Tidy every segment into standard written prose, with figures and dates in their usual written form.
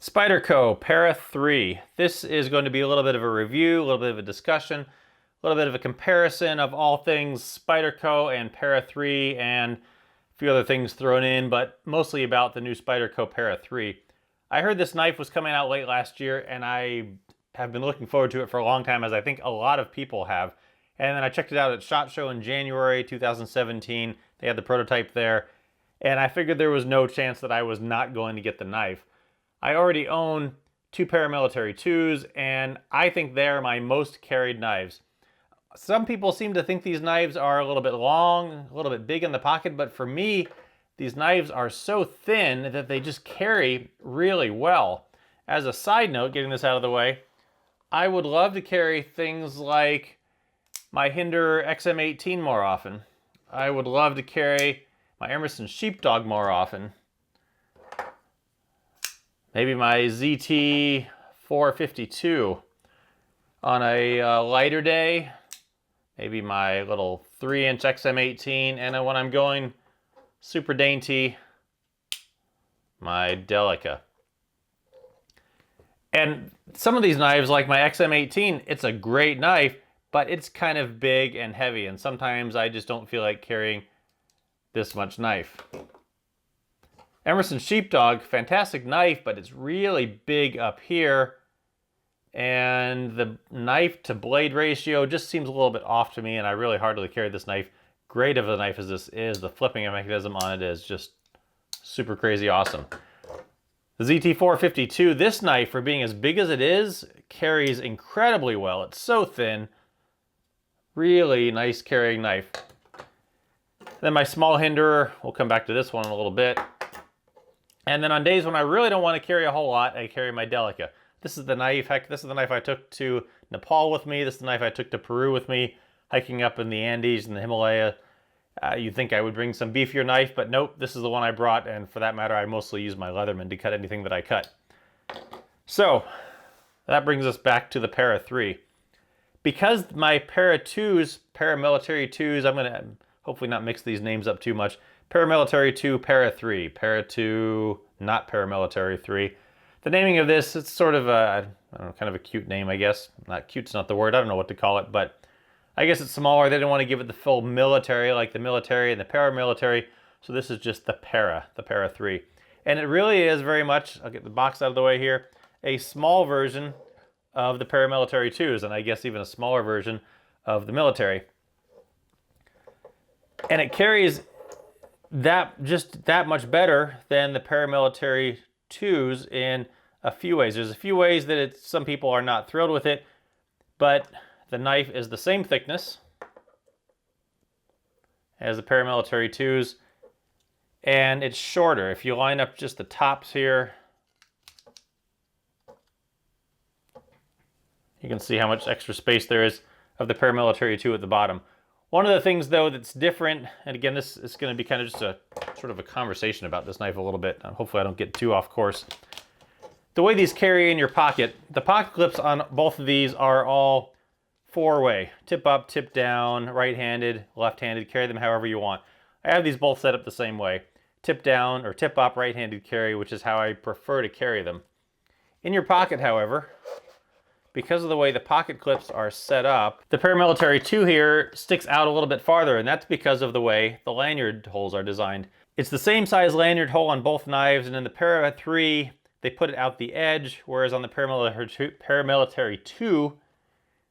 Spyderco Para3. This is going to be a little bit of a review, a little bit of a discussion, a little bit of a comparison of all things Spyderco and Para3 and a few other things thrown in, but mostly about the new Spyderco Para3. I heard this knife was coming out late last year and I have been looking forward to it for a long time, as I think a lot of people have. And then I checked it out at SHOT Show in January 2017. They had the prototype there, and I figured there was no chance that I was not going to get the knife. I already own two Paramilitary 2s, and I think they're my most carried knives. Some people seem to think these knives are a little bit long, a little bit big in the pocket, but for me, these knives are so thin that they just carry really well. As a side note, getting this out of the way, I would love to carry things like my Hinder XM18 more often. I would love to carry my Emerson Sheepdog more often. Maybe my ZT452 on a lighter day. Maybe my little 3-inch XM18. And then when I'm going super dainty, my Delica. And some of these knives, like my XM18, it's a great knife, but it's kind of big and heavy. And sometimes I just don't feel like carrying this much knife. Emerson Sheepdog, fantastic knife, but it's really big up here. And the knife to blade ratio just seems a little bit off to me, and I really hardly carry this knife. Great of a knife as this is, the flipping mechanism on it is just super crazy awesome. The ZT452, this knife, for being as big as it is, carries incredibly well. It's so thin. Really nice carrying knife. Then my small Hinder, we'll come back to this one in a little bit. And then on days when I really don't want to carry a whole lot, I carry my Delica. This is the knife, heck, this is the knife I took to Nepal with me. This is the knife I took to Peru with me, hiking up in the Andes and the Himalaya. You'd think I would bring some beefier knife, but nope, this is the one I brought, and for that matter, I mostly use my Leatherman to cut anything that I cut. So, that brings us back to the Para 3. Because my Para 2s, Paramilitary 2s, I'm going to hopefully not mix these names up too much. Paramilitary 2, Para 3. Para 2, not Paramilitary 3. The naming of this, it's sort of a, I don't know, kind of a cute name, I guess. Not cute's not the word, I don't know what to call it, but I guess it's smaller. They didn't want to give it the full military, like the military and the paramilitary, so this is just the Para 3. And it really is very much, I'll get the box out of the way here, a small version of the Paramilitary 2s, and I guess even a smaller version of the military. And it carries just that much better than the Paramilitary 2s in a few ways. There's a few ways that some people are not thrilled with it, but the knife is the same thickness as the Paramilitary 2s, and it's shorter. If you line up just the tops here, you can see how much extra space there is of the Paramilitary 2 at the bottom. One of the things, though, that's different, and again, this is going to be kind of just a sort of a conversation about this knife a little bit. Hopefully I don't get too off course. The way these carry in your pocket, the pocket clips on both of these are all four-way. Tip up, tip down, right-handed, left-handed, carry them however you want. I have these both set up the same way. Tip down or tip up, right-handed carry, which is how I prefer to carry them. In your pocket, however, because of the way the pocket clips are set up, the Paramilitary 2 here sticks out a little bit farther, and that's because of the way the lanyard holes are designed. It's the same size lanyard hole on both knives, and in the Para 3, they put it out the edge, whereas on the Paramilitary 2,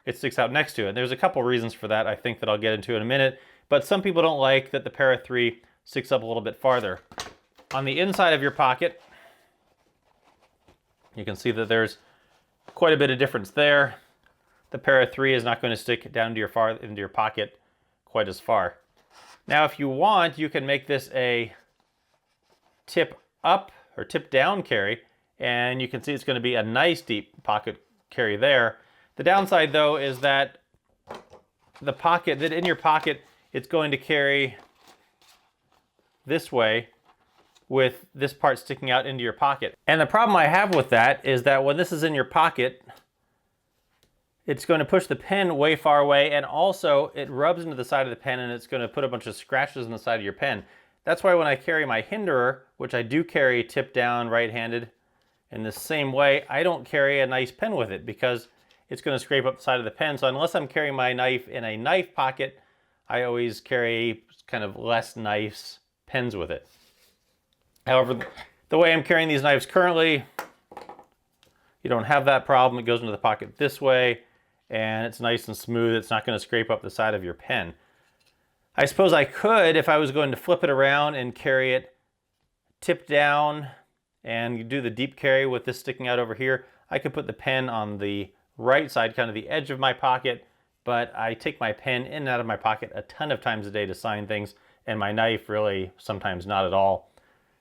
it sticks out next to it. And there's a couple reasons for that I think that I'll get into in a minute, but some people don't like that the Para 3 sticks up a little bit farther. On the inside of your pocket, you can see that there's quite a bit of difference there. The Para 3 is not going to stick down to into your pocket quite as far. Now, if you want, you can make this a tip up or tip down carry, and you can see it's going to be a nice deep pocket carry there. The downside, though, is that in your pocket, it's going to carry this way, with this part sticking out into your pocket. And the problem I have with that is that when this is in your pocket, it's going to push the pen way far away, and also it rubs into the side of the pen and it's going to put a bunch of scratches in the side of your pen. That's why when I carry my Hinderer, which I do carry tip down right-handed In the same way, I don't carry a nice pen with it because it's going to scrape up the side of the pen. So unless I'm carrying my knife in a knife pocket, I always carry kind of less nice pens with it. However, the way I'm carrying these knives currently, you don't have that problem. It goes into the pocket this way, and it's nice and smooth. It's not going to scrape up the side of your pen. I suppose I could, if I was going to flip it around and carry it tip down, and you do the deep carry with this sticking out over here, I could put the pen on the right side, kind of the edge of my pocket, but I take my pen in and out of my pocket a ton of times a day to sign things, and my knife really sometimes not at all.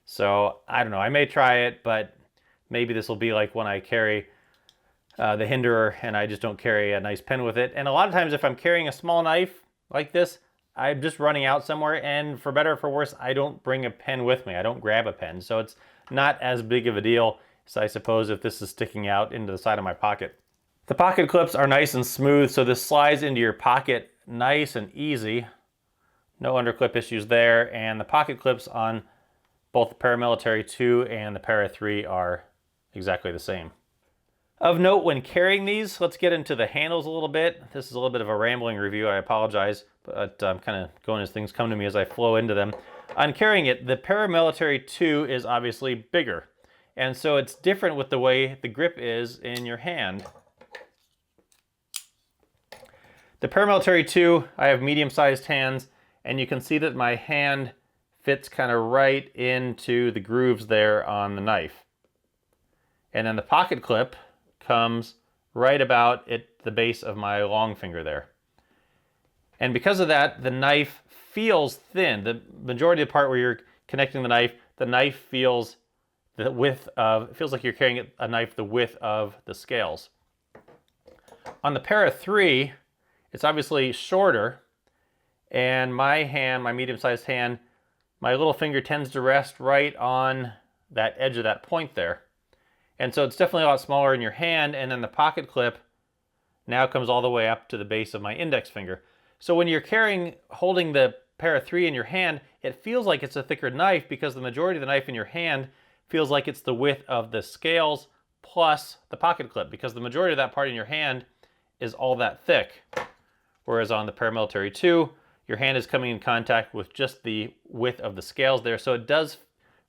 So I don't know, I may try it, but maybe this will be like when I carry the Hinderer and I just don't carry a nice pen with it. And a lot of times if I'm carrying a small knife like this, I'm just running out somewhere, and for better or for worse, I don't bring a pen with me. I don't grab a pen. So it's not as big of a deal as I suppose if this is sticking out into the side of my pocket. The pocket clips are nice and smooth, so this slides into your pocket nice and easy. No underclip issues there, and the pocket clips on both the Paramilitary 2 and the Para 3 are exactly the same. Of note when carrying these, let's get into the handles a little bit. This is a little bit of a rambling review, I apologize, but I'm kind of going as things come to me as I flow into them. On carrying it, the Paramilitary 2 is obviously bigger, and so it's different with the way the grip is in your hand. The Paramilitary 2, I have medium-sized hands, and you can see that my hand fits kind of right into the grooves there on the knife. And then the pocket clip comes right about at the base of my long finger there. And because of that, the knife feels thin. The majority of the part where you're connecting the knife feels the width of, it feels like you're carrying a knife the width of the scales. On the Para 3, it's obviously shorter, and my hand, my medium-sized hand, my little finger tends to rest right on that edge of that point there. And so it's definitely a lot smaller in your hand, and then the pocket clip now comes all the way up to the base of my index finger. So when you're holding the Para 3 in your hand, it feels like it's a thicker knife because the majority of the knife in your hand feels like it's the width of the scales plus the pocket clip, because the majority of that part in your hand is all that thick. Whereas on the Paramilitary 2, your hand is coming in contact with just the width of the scales there. So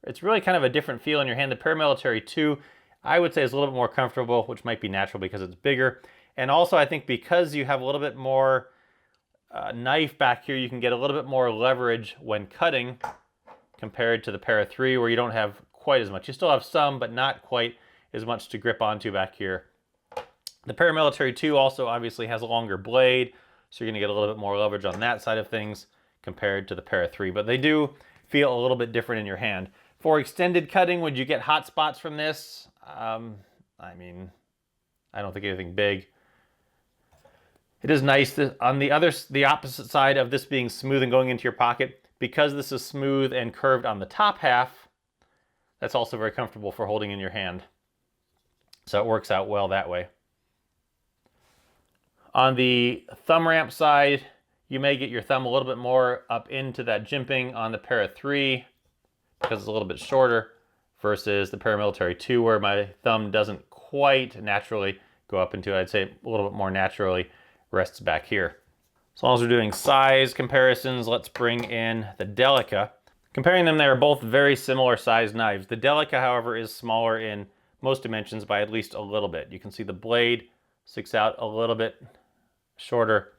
it's really kind of a different feel in your hand. The Paramilitary 2, I would say, is a little bit more comfortable, which might be natural because it's bigger. And also I think because you have a little bit more knife back here, you can get a little bit more leverage when cutting compared to the Para 3, where you don't have quite as much. You still have some, but not quite as much to grip onto back here. The Paramilitary 2 also obviously has a longer blade, so you're going to get a little bit more leverage on that side of things compared to the Para 3. But they do feel a little bit different in your hand. For extended cutting, would you get hot spots from this? I mean, I don't think anything big. It is nice that on the opposite side of this being smooth and going into your pocket, because this is smooth and curved on the top half, that's also very comfortable for holding in your hand. So it works out well that way. On the thumb ramp side, you may get your thumb a little bit more up into that jimping on the Para 3 because it's a little bit shorter versus the Paramilitary 2, where my thumb doesn't quite naturally go up into it. I'd say a little bit more naturally rests back here. As long as we're doing size comparisons, let's bring in the Delica. Comparing them, they are both very similar sized knives. The Delica, however, is smaller in most dimensions by at least a little bit. You can see the blade sticks out a little bit shorter.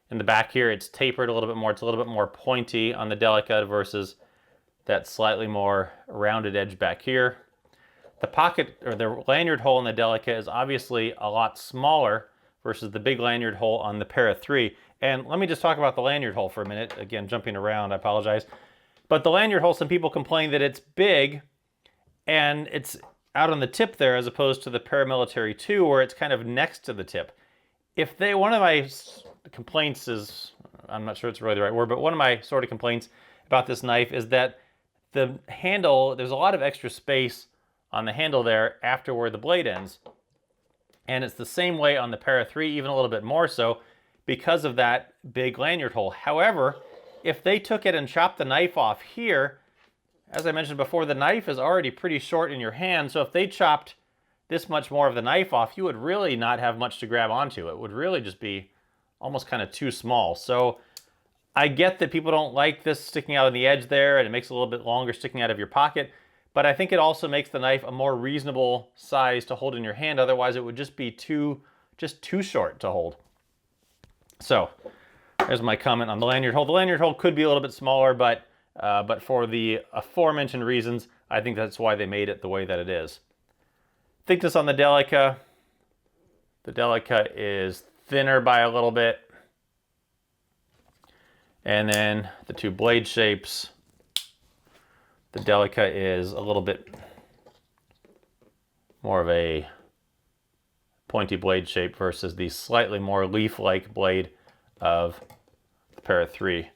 In the back here, it's tapered a little bit more. It's a little bit more pointy on the Delica versus that slightly more rounded edge back here. The pocket, or the lanyard hole in the Delica, is obviously a lot smaller versus the big lanyard hole on the Para 3. And let me just talk about the lanyard hole for a minute. Again, jumping around, I apologize. But the lanyard hole, some people complain that it's big and it's out on the tip there, as opposed to the Paramilitary 2, where it's kind of next to the tip. One of my complaints is, I'm not sure it's really the right word, but one of my sort of complaints about this knife is that the handle, there's a lot of extra space on the handle there after where the blade ends. And it's the same way on the Para 3, even a little bit more so, because of that big lanyard hole. However, if they took it and chopped the knife off here, as I mentioned before, the knife is already pretty short in your hand, so if they chopped this much more of the knife off, you would really not have much to grab onto. It would really just be almost kind of too small. So I get that people don't like this sticking out on the edge there, and it makes it a little bit longer sticking out of your pocket, but I think it also makes the knife a more reasonable size to hold in your hand. Otherwise, it would just be too short to hold. So there's my comment on the lanyard hole. The lanyard hole could be a little bit smaller, but for the aforementioned reasons, I think that's why they made it the way that it is. Thickness on the Delica. The Delica is thinner by a little bit. And then the two blade shapes. The Delica is a little bit more of a pointy blade shape versus the slightly more leaf-like blade of the Para3.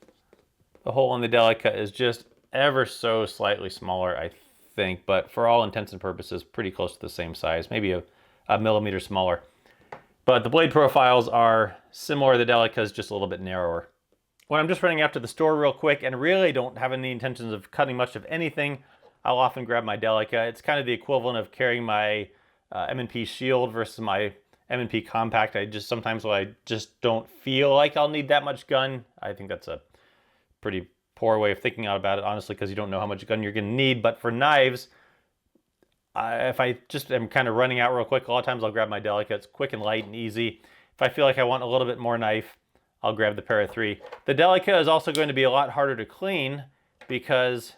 The hole in the Delica is just ever so slightly smaller, I think, but for all intents and purposes, pretty close to the same size, maybe a millimeter smaller. But the blade profiles are similar. The Delica is just a little bit narrower. When I'm just running out to the store real quick and really don't have any intentions of cutting much of anything, I'll often grab my Delica. It's kind of the equivalent of carrying my M&P Shield versus my M&P Compact. Sometimes when I just don't feel like I'll need that much gun, I think that's a pretty poor way of thinking about it, honestly, because you don't know how much gun you're going to need. But for knives, if I just am kind of running out real quick, a lot of times I'll grab my Delica. It's quick and light and easy. If I feel like I want a little bit more knife, I'll grab the Para3. The Delica is also going to be a lot harder to clean because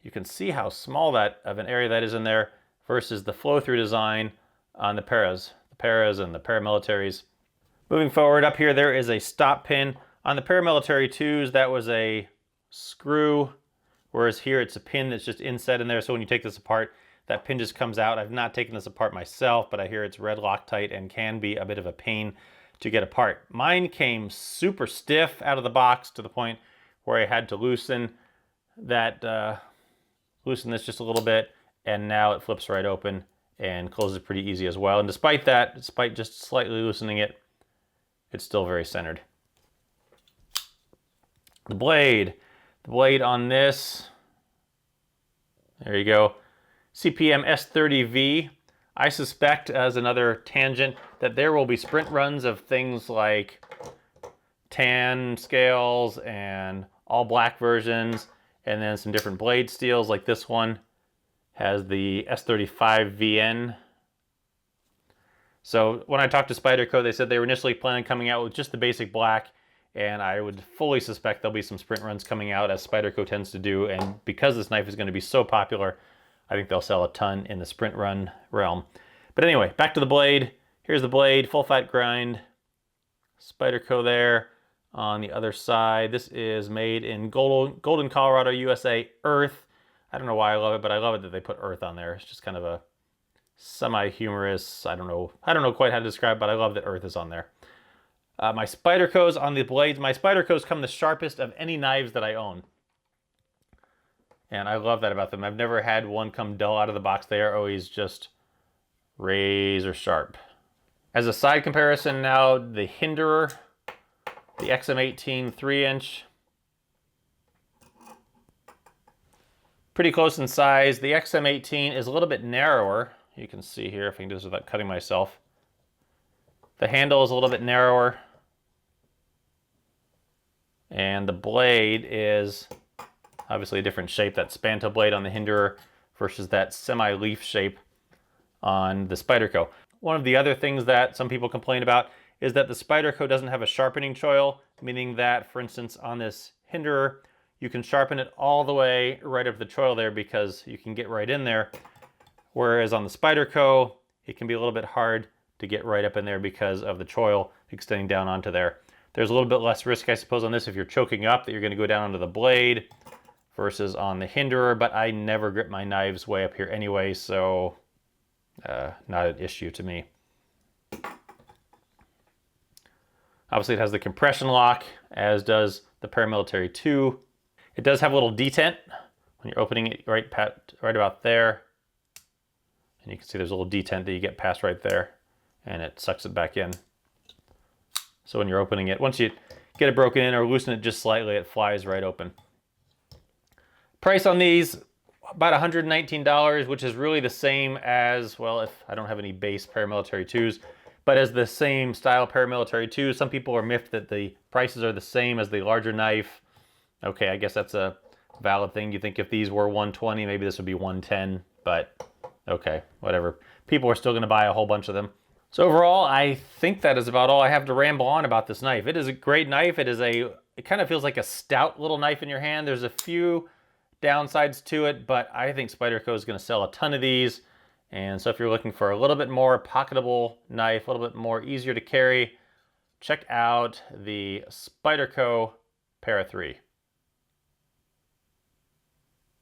you can see how small of an area that is in there versus the flow-through design on the Paras and the Paramilitaries. Moving forward, up here there is a stop pin. On the Paramilitary 2s, that was a screw, whereas here it's a pin that's just inset in there, so when you take this apart, that pin just comes out. I've not taken this apart myself, but I hear it's red Loctite and can be a bit of a pain to get apart. Mine came super stiff out of the box to the point where I had to loosen this just a little bit, and now it flips right open and closes pretty easy as well. And despite that, despite just slightly loosening it, it's still very centered. The blade on this, there you go, CPM S30V. I suspect, as another tangent, that there will be sprint runs of things like tan scales and all black versions, and then some different blade steels, like this one has the S35VN. So when I talked to Spyderco, they said they were initially planning on coming out with just the basic black, and I would fully suspect there'll be some sprint runs coming out, as Spyderco tends to do, and because this knife is going to be so popular, I think they'll sell a ton in the sprint run realm. But anyway, back to the blade. Here's the blade, full fat grind. Spyderco there on the other side. This is made in Golden, Colorado, USA, Earth. I don't know why I love it, but I love it that they put Earth on there. It's just kind of a semi-humorous, I don't know quite how to describe it, but I love that Earth is on there. My Spydercos on the blades, my Spydercos come the sharpest of any knives that I own. And I love that about them. I've never had one come dull out of the box. They are always just razor sharp. As a side comparison now, the Hinderer, the XM18 3-inch, pretty close in size. The XM18 is a little bit narrower. You can see here, if I can do this without cutting myself. The handle is a little bit narrower. And the blade is obviously a different shape. That Spanto blade on the Hinderer versus that semi-leaf shape on the Spyderco. One of the other things that some people complain about is that the Spyderco doesn't have a sharpening choil, meaning that, for instance, on this Hinderer, you can sharpen it all the way right up the choil there because you can get right in there. Whereas on the Spyderco, it can be a little bit hard to get right up in there because of the choil extending down onto there. There's a little bit less risk, I suppose, on this if you're choking up, that you're going to go down onto the blade versus on the Hinderer, but I never grip my knives way up here anyway, so not an issue to me. Obviously it has the compression lock, as does the Paramilitary 2. It does have a little detent when you're opening it right about there. And you can see there's a little detent that you get past right there, and it sucks it back in. So when you're opening it, once you get it broken in or loosen it just slightly, it flies right open. Price on these, about $119, which is really the same as, well, if I don't have any base Paramilitary 2s, but as the same style Paramilitary 2. Some people are miffed that the prices are the same as the larger knife. Okay, I guess that's a valid thing. You think if these were 120, maybe this would be 110, but okay, whatever. People are still gonna buy a whole bunch of them. So overall, I think that is about all I have to ramble on about this knife. It is a great knife. It kind of feels like a stout little knife in your hand. There's a few downsides to it, but I think Spyderco is going to sell a ton of these. And so if you're looking for a little bit more pocketable knife, a little bit more easier to carry, check out the Spyderco Para 3.